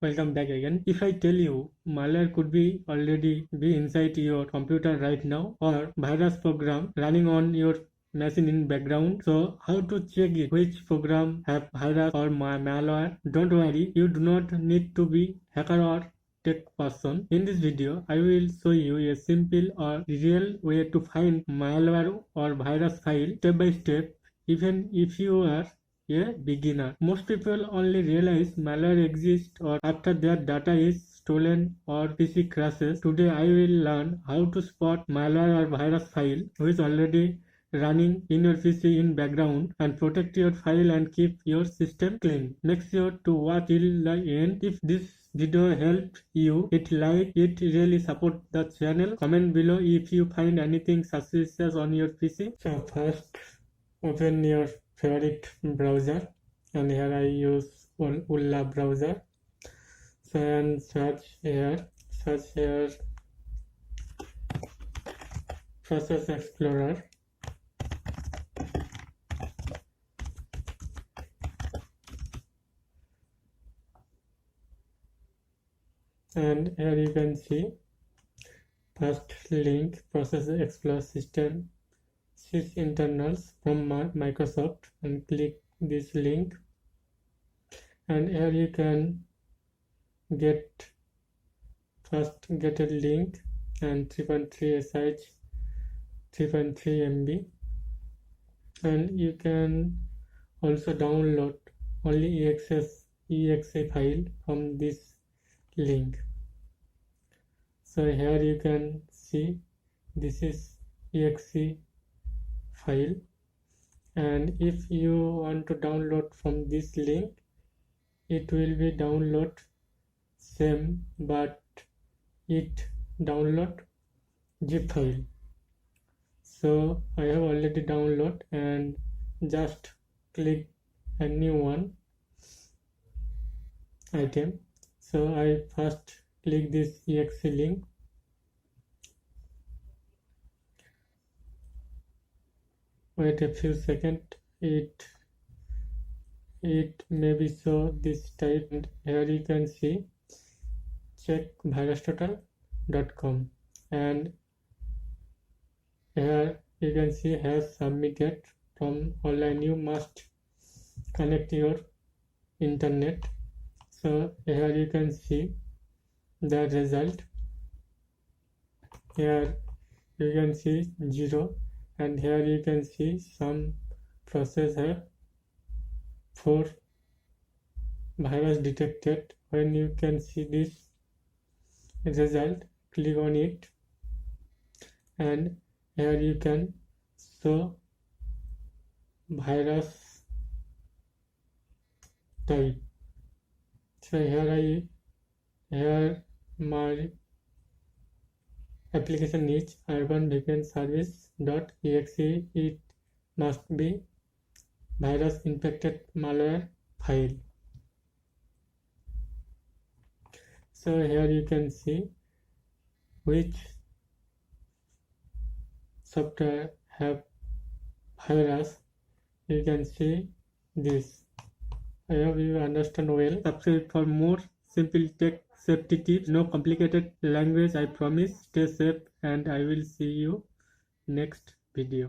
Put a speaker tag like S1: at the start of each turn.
S1: Welcome back again. If I tell you malware could be already be inside your computer right now, or virus program running on your machine in background, so how to check it, which program have virus or malware? Don't worry, you do not need to be hacker or tech person. In this video, I will show you a simple or real way to find malware or virus file step by step, even if you are a beginner. Most people only realize malware exists or after their data is stolen or PC crashes. Today I will learn how to spot malware or virus file which is already running in your PC in background and protect your file and keep your system clean. Make sure to watch till the end. If this video helped you, it really support the channel. Comment below if you find anything suspicious on your PC. So first open your favorite browser, and here I use Ulla browser. So and search here Process Explorer. And here you can see first link, Process Explorer System Sysinternals from Microsoft, and click this link, and here you can get a link and 3.3 SH 3.3 MB, and you can also download only exe file from this link. So here you can see this is exe file, and if you want to download from this link, it will be download same, but it download zip file. So I have already download, and just click a new one item. So I first click this exe link. Wait a few seconds, it maybe show this type, and here you can see check VirusTotal.com, and here you can see has submitted from online. You must connect your internet. So here you can see the result. Here you can see 0, and here you can see some process have 4 virus detected. When you can see this result, click on it, and here you can show virus type. So here my application is urban beacon service.exe. It must be virus infected malware file. So here you can see which software have virus. You can see this. I hope you understand well. Subscribe for more simple tech safety tips. No complicated language, I promise. Stay safe, and I will see you next video.